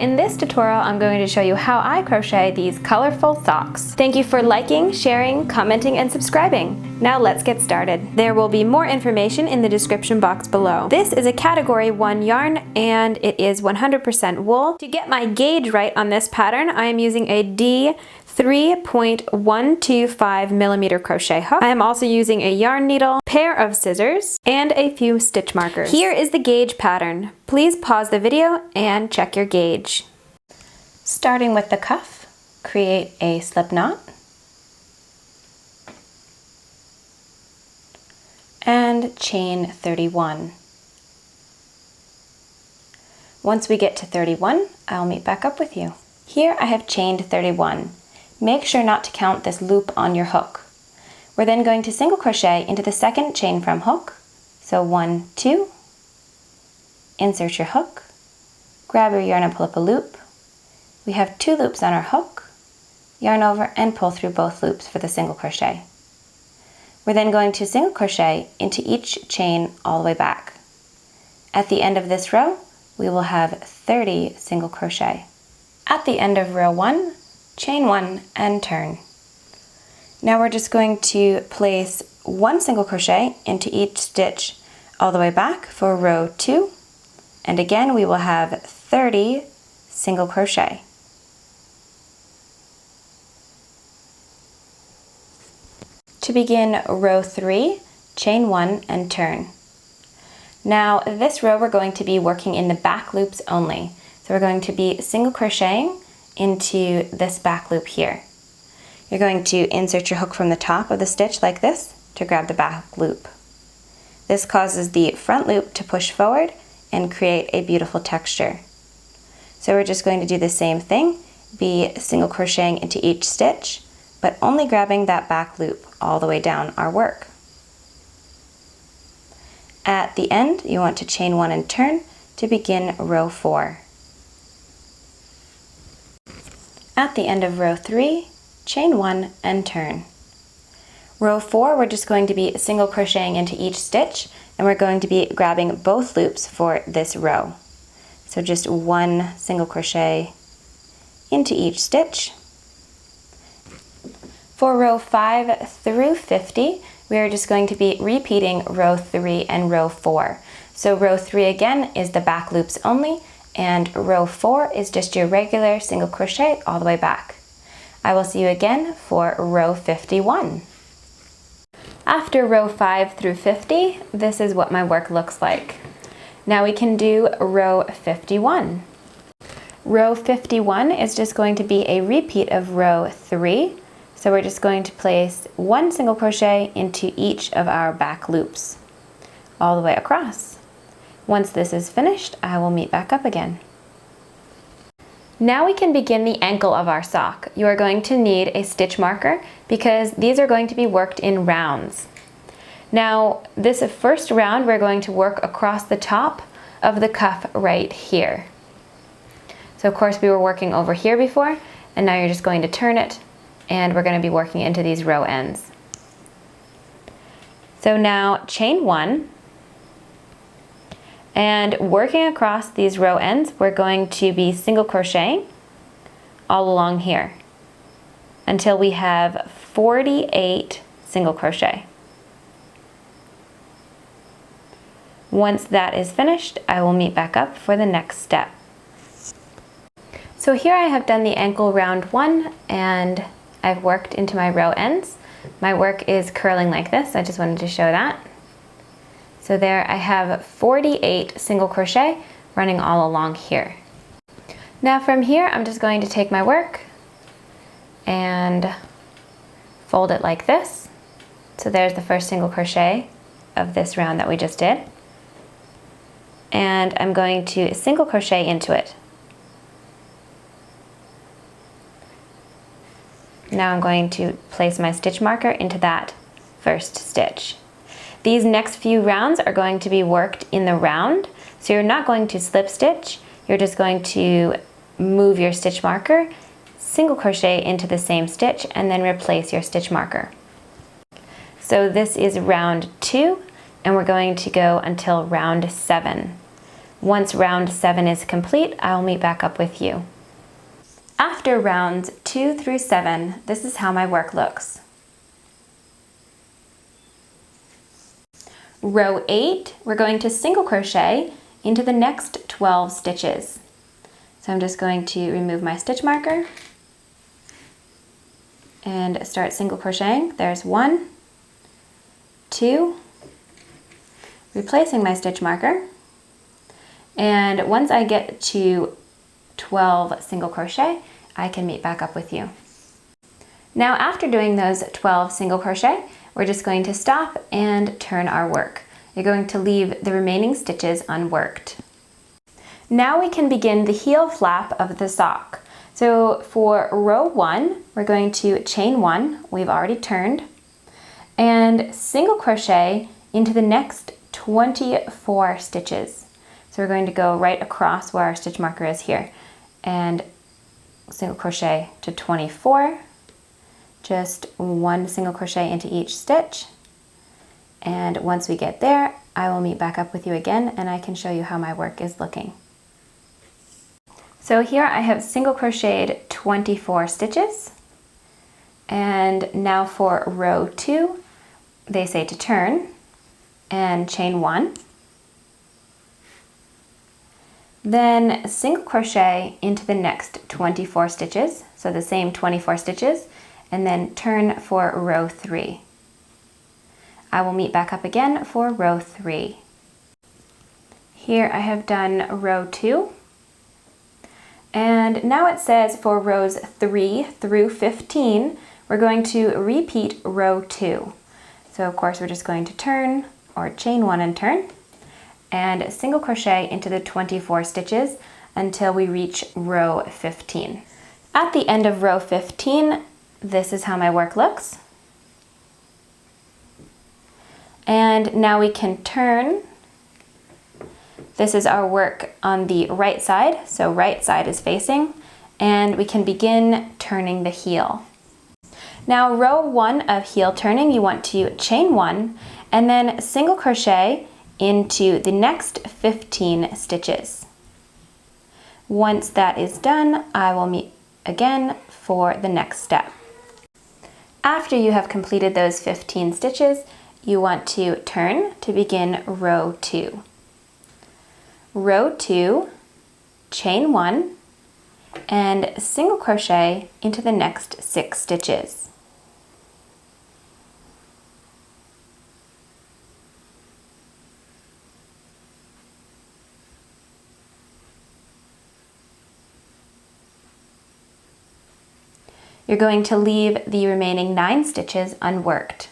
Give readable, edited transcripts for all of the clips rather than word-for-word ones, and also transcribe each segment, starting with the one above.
in this tutorial, I'm going to show you how I crochet these colorful socks. Thank you for liking, sharing, commenting, and subscribing. Now let's get started. There will be more information in the description box below. This is a category 1 yarn and it is 100% wool. To get my gauge right on this pattern, I am using a D 3.125 millimeter crochet hook. I am also using a yarn needle, pair of scissors, and a few stitch markers. Here is the gauge pattern. Please pause the video and check your gauge. Starting with the cuff, create a slip knot and chain 31. Once we get to 31, I'll meet back up with you. Here I have chained 31. Make sure not to count this loop on your hook. We're then going to single crochet into the second chain from hook. So 1, 2, insert your hook, grab your yarn and pull up a loop. We have 2 loops on our hook, yarn over and pull through both loops for the single crochet. We're then going to single crochet into each chain all the way back. At the end of this row, we will have 30 single crochet. At the end of row 1, chain 1 and turn. Now we're just going to place 1 single crochet into each stitch all the way back for row 2, and again we will have 30 single crochet. To begin row 3, chain 1 and turn. Now this row we're going to be working in the back loops only. So we're going to be single crocheting into this back loop here. You're going to insert your hook from the top of the stitch like this to grab the back loop. This causes the front loop to push forward and create a beautiful texture. So we're just going to do the same thing, be single crocheting into each stitch, but only grabbing that back loop all the way down our work. At the end, you want to chain 1 and turn to begin row 4. At the end of row 3, chain 1 and turn. Row 4, we're just going to be single crocheting into each stitch, and we're going to be grabbing both loops for this row. So just 1 single crochet into each stitch. For row 5 through 50, we are just going to be repeating row 3 and row 4. So row 3 again is the back loops only, and row 4 is just your regular single crochet all the way back. I will see you again for row 51. After row 5 through 50, this is what my work looks like. Now we can do row 51. Row 51 is just going to be a repeat of row 3. So we're just going to place 1 single crochet into each of our back loops all the way across. Once this is finished, I will meet back up again. Now we can begin the ankle of our sock. You are going to need a stitch marker because these are going to be worked in rounds. Now this first round we're going to work across the top of the cuff right here. So of course we were working over here before, and now you're just going to turn it and we're going to be working into these row ends. So now chain 1. And working across these row ends, we're going to be single crocheting all along here until we have 48 single crochet. Once that is finished, I will meet back up for the next step. So here I have done the ankle round 1 and I've worked into my row ends. My work is curling like this. I just wanted to show that. So there I have 48 single crochet running all along here. Now from here I'm just going to take my work and fold it like this. So there's the first single crochet of this round that we just did. And I'm going to single crochet into it. Now I'm going to place my stitch marker into that first stitch. These next few rounds are going to be worked in the round, so you're not going to slip stitch, you're just going to move your stitch marker, single crochet into the same stitch, and then replace your stitch marker. So this is round 2, and we're going to go until round 7. Once round 7 is complete, I'll meet back up with you. After rounds 2 through 7, this is how my work looks. Row 8, we're going to single crochet into the next 12 stitches. So I'm just going to remove my stitch marker and start single crocheting. There's 1, 2, replacing my stitch marker. And once I get to 12 single crochet, I can meet back up with you. Now after doing those 12 single crochet, we're just going to stop and turn our work. You're going to leave the remaining stitches unworked. Now we can begin the heel flap of the sock. So for row 1, we're going to chain 1, we've already turned, and single crochet into the next 24 stitches. So we're going to go right across where our stitch marker is here and single crochet to 24, just 1 single crochet into each stitch. And once we get there, I will meet back up with you again and I can show you how my work is looking. So here I have single crocheted 24 stitches. And now for row 2, they say to turn and chain 1. Then single crochet into the next 24 stitches, so the same 24 stitches, and then turn for row 3. I will meet back up again for row 3. Here I have done row 2. And now it says for rows 3 through 15, we're going to repeat row 2. So of course we're just going to turn or chain 1 and turn and single crochet into the 24 stitches until we reach row 15. At the end of row 15, this is how my work looks. And now we can turn. This is our work on the right side, so right side is facing, and we can begin turning the heel. Now row 1 of heel turning, you want to chain 1 and then single crochet into the next 15 stitches. Once that is done, I will meet again for the next step. After you have completed those 15 stitches, you want to turn to begin row 2. Row 2, chain 1, and single crochet into the next 6 stitches. You're going to leave the remaining 9 stitches unworked.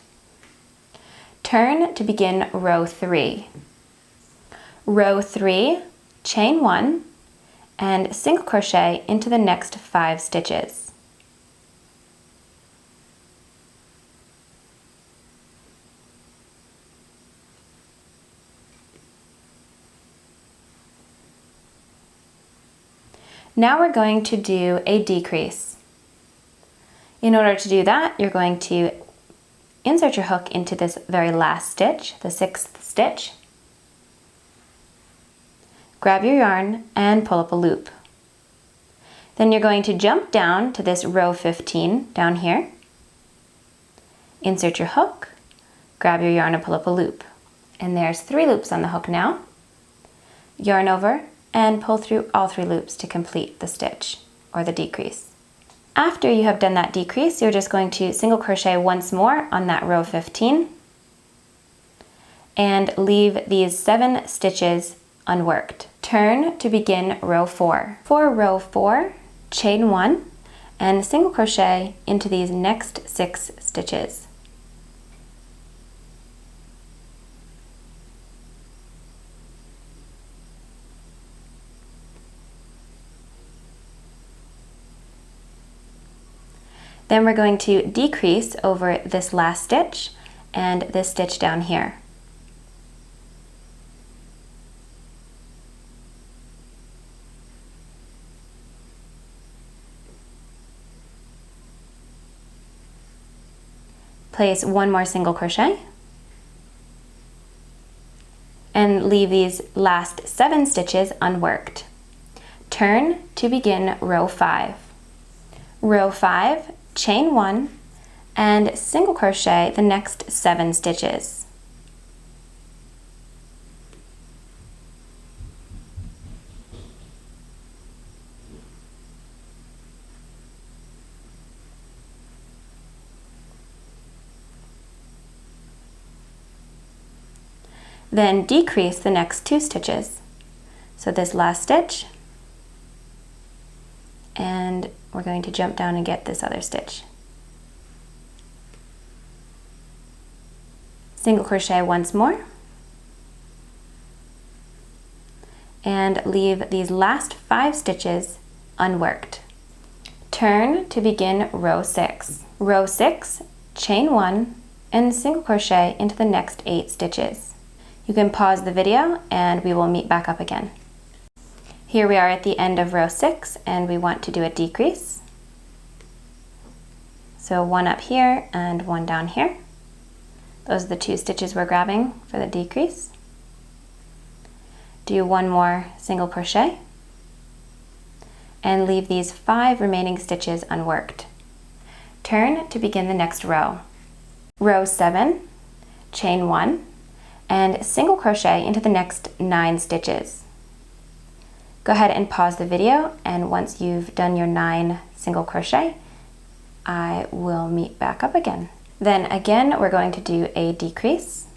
Turn to begin row 3. Row 3, chain 1, and single crochet into the next 5 stitches. Now we're going to do a decrease. In order to do that, you're going to insert your hook into this very last stitch, the 6th stitch. Grab your yarn and pull up a loop. Then you're going to jump down to this row 15 down here. Insert your hook, grab your yarn and pull up a loop. And there's 3 loops on the hook now. Yarn over and pull through all 3 loops to complete the stitch or the decrease. After you have done that decrease, you're just going to single crochet once more on that row 15 and leave these 7 stitches unworked. Turn to begin row 4. For row 4, chain 1 and single crochet into these next 6 stitches. Then we're going to decrease over this last stitch and this stitch down here. Place 1 more single crochet and leave these last 7 stitches unworked. Turn to begin row 5. Row 5, chain 1, and single crochet the next 7 stitches. Then decrease the next 2 stitches. So this last stitch, and we're going to jump down and get this other stitch. Single crochet once more, and leave these last 5 stitches unworked. Turn to begin row 6. Row 6, chain 1, and single crochet into the next 8 stitches. You can pause the video and we will meet back up again. Here we are at the end of row 6 and we want to do a decrease. So 1 up here and 1 down here. Those are the 2 stitches we're grabbing for the decrease. Do 1 more single crochet and leave these 5 remaining stitches unworked. Turn to begin the next row. Row 7, chain 1, and single crochet into the next 9 stitches. Go ahead and pause the video, and once you've done your 9 single crochet, I will meet back up again. Then again, we're going to do a decrease.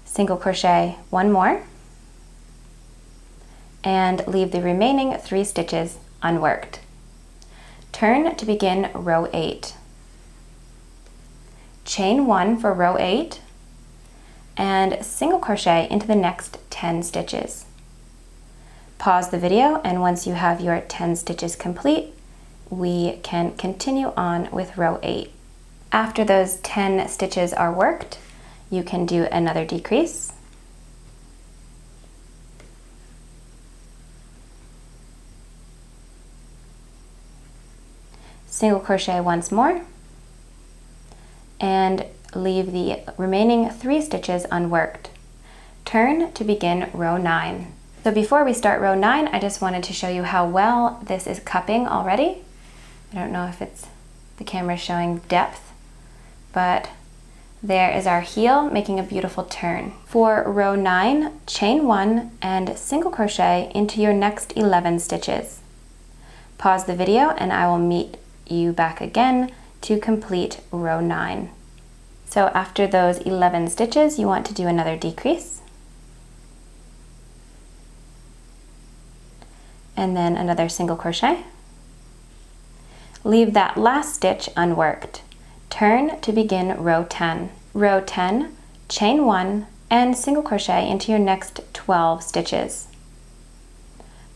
Single crochet 1 more, and leave the remaining 3 stitches unworked. Turn to begin row 8. Chain 1 for row 8 and single crochet into the next 10 stitches. Pause the video, and once you have your 10 stitches complete, we can continue on with row 8. After those 10 stitches are worked, you can do another decrease. Single crochet once more, and leave the remaining 3 stitches unworked. Turn to begin row 9. So before we start row 9, I just wanted to show you how well this is cupping already. I don't know if the camera is showing depth, but there is our heel making a beautiful turn. For row 9, chain 1 and single crochet into your next 11 stitches. Pause the video and I will meet you back again to complete row 9. So after those 11 stitches, you want to do another decrease, and then another single crochet. Leave that last stitch unworked. Turn to begin row 10. Row 10, chain 1 and single crochet into your next 12 stitches.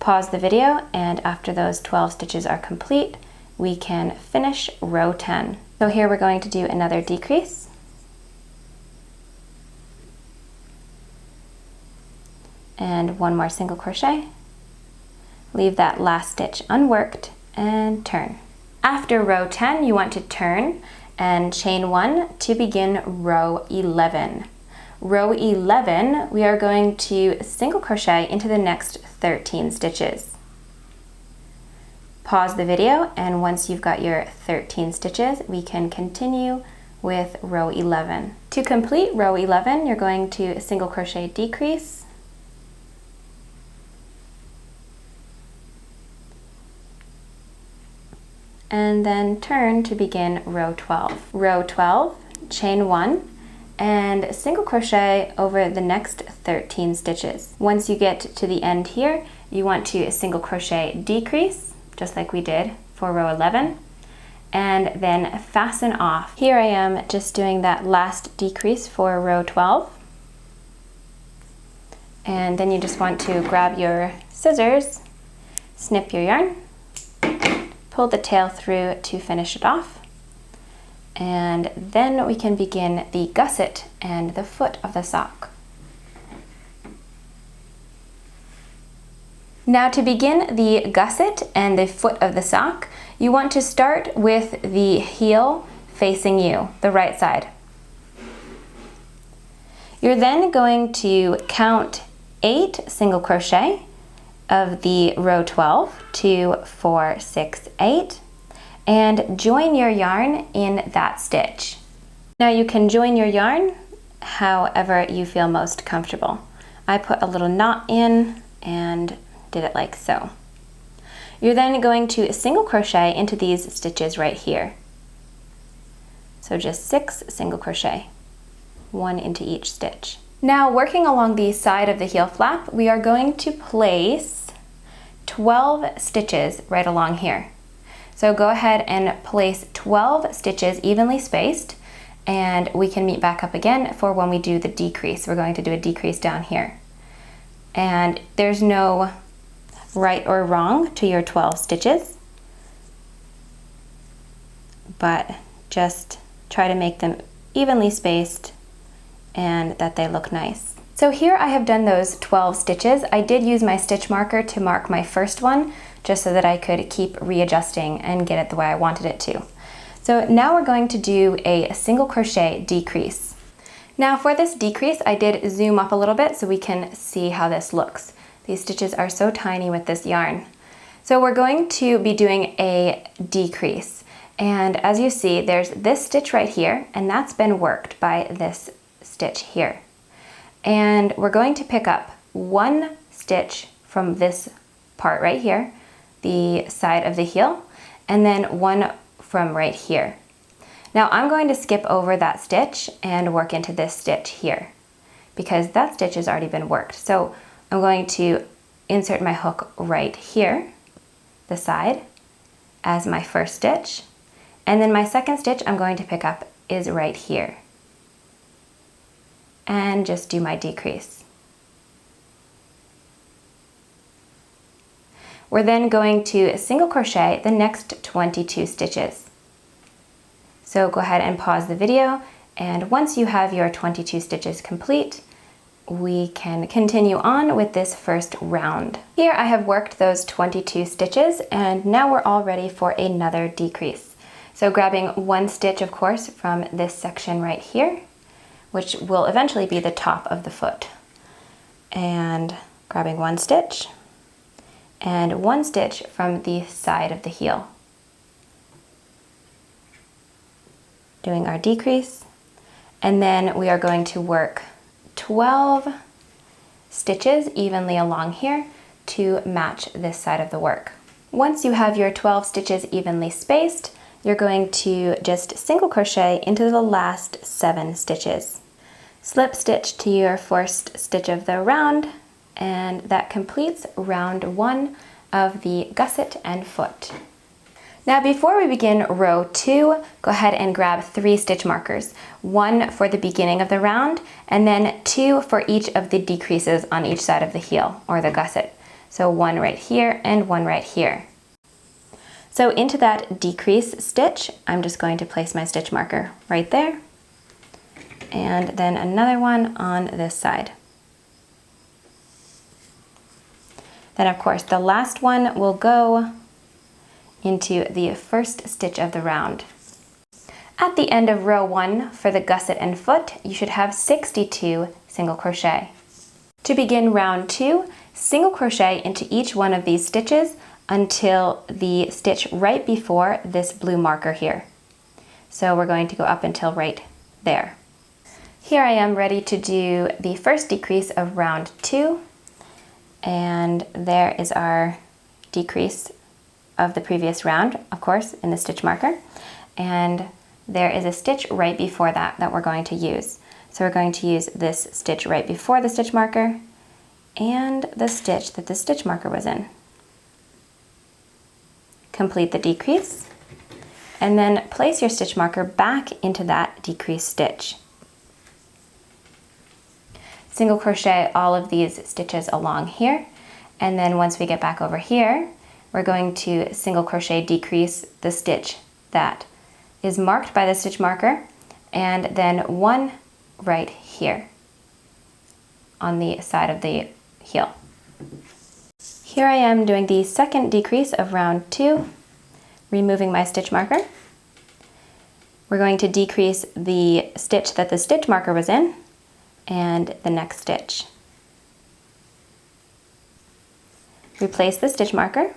Pause the video, and after those 12 stitches are complete, we can finish row 10. So here we're going to do another decrease. And 1 more single crochet. Leave that last stitch unworked and turn. After row 10, you want to turn and chain 1 to begin row 11. Row 11, we are going to single crochet into the next 13 stitches. Pause the video, and once you've got your 13 stitches, we can continue with row 11. To complete row 11, you're going to single crochet decrease, and then turn to begin row 12. Row 12, chain 1, and single crochet over the next 13 stitches. Once you get to the end here, you want to single crochet decrease, just like we did for row 11, and then fasten off. Here I am just doing that last decrease for row 12. And then you just want to grab your scissors, snip your yarn, pull the tail through to finish it off, and then we can begin the gusset and the foot of the sock. Now to begin the gusset and the foot of the sock, you want to start with the heel facing you, the right side. You're then going to count 8 single crochet of the row 12, 2, 4, 6, 8, and join your yarn in that stitch. Now you can join your yarn however you feel most comfortable. I put a little knot in and did it like so. You're then going to single crochet into these stitches right here. So just 6 single crochet, 1 into each stitch. Now working along the side of the heel flap, we are going to place 12 stitches right along here. So go ahead and place 12 stitches evenly spaced, and we can meet back up again for when we do the decrease. We're going to do a decrease down here. And there's no right or wrong to your 12 stitches, but just try to make them evenly spaced and that they look nice. So here I have done those 12 stitches. I did use my stitch marker to mark my first one just so that I could keep readjusting and get it the way I wanted it to. So now we're going to do a single crochet decrease. Now for this decrease, I did zoom up a little bit so we can see how this looks. These stitches are so tiny with this yarn. So we're going to be doing a decrease. And as you see, there's this stitch right here, and that's been worked by this stitch here. And we're going to pick up 1 stitch from this part right here, the side of the heel, and then 1 from right here. Now I'm going to skip over that stitch and work into this stitch here because that stitch has already been worked. So I'm going to insert my hook right here, the side, as my first stitch, and then my second stitch I'm going to pick up is right here, and just do my decrease. We're then going to single crochet the next 22 stitches. So go ahead and pause the video, and once you have your 22 stitches complete, we can continue on with this first round. Here I have worked those 22 stitches, and now we're all ready for another decrease. So grabbing 1 stitch, of course, from this section right here, which will eventually be the top of the foot, and grabbing 1 stitch, and 1 stitch from the side of the heel. Doing our decrease, and then we are going to work 12 stitches evenly along here to match this side of the work. Once you have your 12 stitches evenly spaced, you're going to just single crochet into the last 7 stitches. Slip stitch to your first stitch of the round, and that completes round 1 of the gusset and foot. Now before we begin row 2, go ahead and grab 3 stitch markers, 1 for the beginning of the round, and then 2 for each of the decreases on each side of the heel or the gusset. So 1 right here and 1 right here. So into that decrease stitch, I'm just going to place my stitch marker right there, and then another one on this side. Then of course the last one will go into the first stitch of the round. At the end of row 1 for the gusset and foot, you should have 62 single crochet. To begin round 2, single crochet into each one of these stitches until the stitch right before this blue marker here. So we're going to go up until right there. Here I am ready to do the first decrease of round 2, and there is our decrease of the previous round, of course, in the stitch marker, and there is a stitch right before that that we're going to use. So we're going to use this stitch right before the stitch marker and the stitch that the stitch marker was in. Complete the decrease, and then place your stitch marker back into that decrease stitch. Single crochet all of these stitches along here, and then once we get back over here, we're going to single crochet decrease the stitch that is marked by the stitch marker, and then 1 right here on the side of the heel. Here I am doing the second decrease of round 2, removing my stitch marker, We're going to decrease the stitch that the stitch marker was in and the next stitch. Replace the stitch marker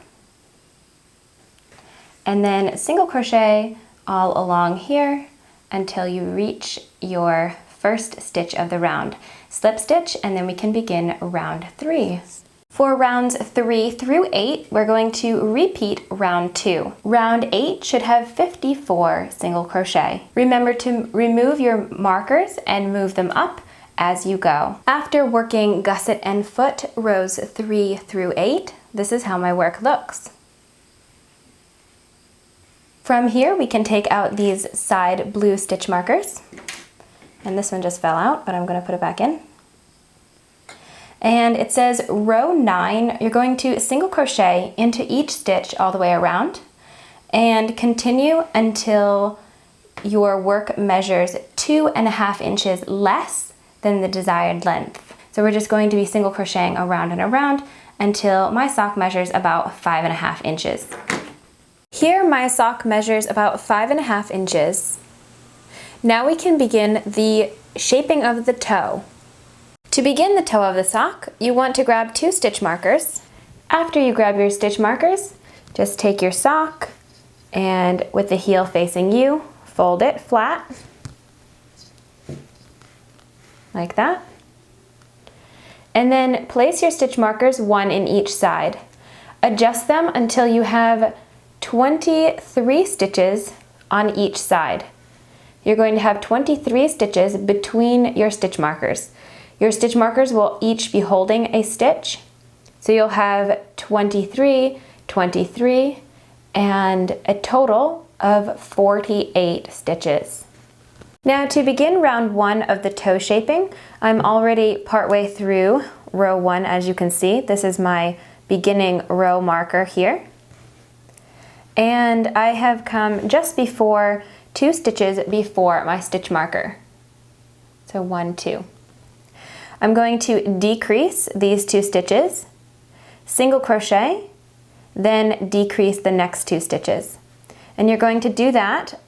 and then single crochet all along here until you reach your first stitch of the round. Slip stitch, and then we can begin round 3. For rounds 3 through 8, we're going to repeat round 2. Round 8 should have 54 single crochet. Remember to remove your markers and move them up as you go. After working gusset and foot rows 3 through 8, this is how my work looks. From here, we can take out these side blue stitch markers. And this one just fell out, but I'm going to put it back in. And it says row 9, you're going to single crochet into each stitch all the way around and continue until your work measures 2.5 inches less than the desired length. So we're just going to be single crocheting around and around until my sock measures about 5.5 inches. Here my sock measures about 5.5 inches. Now we can begin the shaping of the toe. To begin the toe of the sock, you want to grab 2 stitch markers. After you grab your stitch markers, just take your sock and with the heel facing you, fold it flat, like that. And then place your stitch markers 1 in each side. Adjust them until you have 23 stitches on each side. You're going to have 23 stitches between your stitch markers. Your stitch markers will each be holding a stitch. So you'll have 23, 23, and a total of 48 stitches. Now to begin round 1 of the toe shaping, I'm already partway through row 1, as you can see. This is my beginning row marker here. And I have come just before 2 stitches before my stitch marker. So 1, 2. I'm going to decrease these 2 stitches, single crochet, then decrease the next 2 stitches. And you're going to do that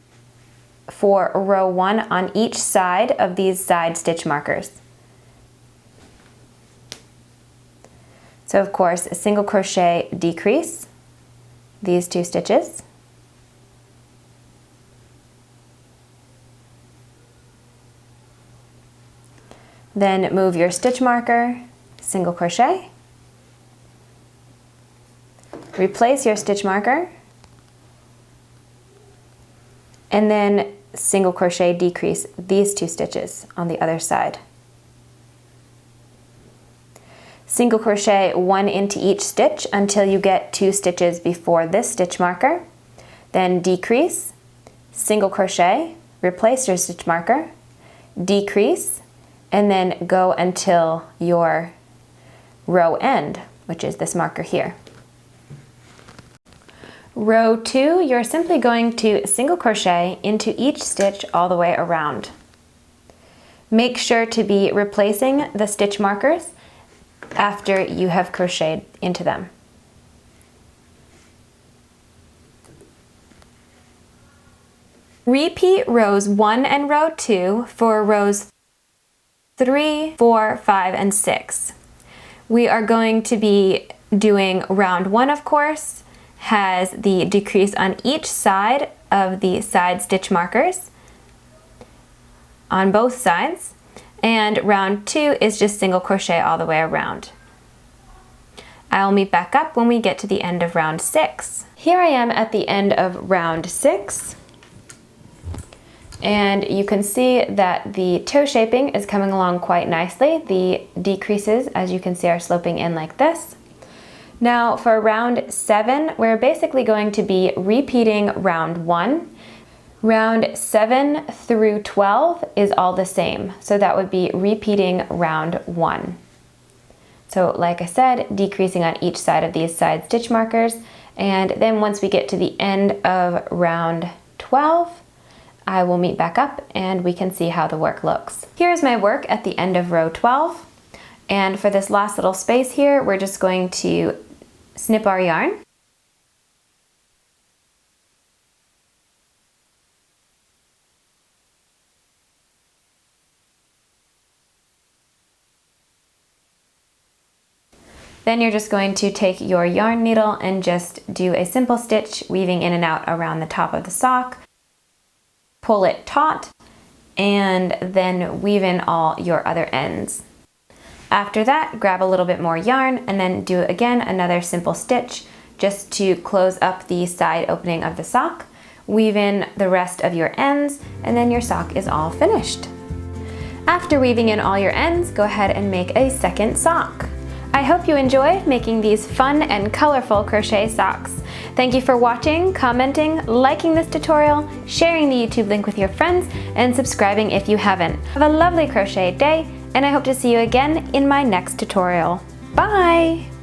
for row 1 on each side of these side stitch markers. So of course, a single crochet, decrease these 2 stitches. Then move your stitch marker, single crochet, replace your stitch marker, and then single crochet, decrease these 2 stitches on the other side. Single crochet 1 into each stitch until you get 2 stitches before this stitch marker, then decrease, single crochet, replace your stitch marker, decrease, and then go until your row end, which is this marker here. Row 2, you're simply going to single crochet into each stitch all the way around. Make sure to be replacing the stitch markers after you have crocheted into them. Repeat rows 1 and row 2 for rows 3, 4, 5, and 6. We are going to be doing round 1, of course, has the decrease on each side of the side stitch markers on both sides, and round 2 is just single crochet all the way around. I'll meet back up when we get to the end of round 6. Here I am at the end of round 6. And you can see that the toe shaping is coming along quite nicely. The decreases, as you can see, are sloping in like this. Now for round 7, we're basically going to be repeating round 1. Round 7 through 12 is all the same. So that would be repeating round 1. So like I said, decreasing on each side of these side stitch markers. And then once we get to the end of round 12, I will meet back up and we can see how the work looks. Here's my work at the end of row 12. And for this last little space here, we're just going to snip our yarn. Then you're just going to take your yarn needle and just do a simple stitch, weaving in and out around the top of the sock. Pull it taut, and then weave in all your other ends. After that, grab a little bit more yarn and then do again another simple stitch just to close up the side opening of the sock. Weave in the rest of your ends, and then your sock is all finished. After weaving in all your ends, go ahead and make a second sock. I hope you enjoy making these fun and colorful crochet socks. Thank you for watching, commenting, liking this tutorial, sharing the YouTube link with your friends, and subscribing if you haven't. Have a lovely crochet day, and I hope to see you again in my next tutorial. Bye!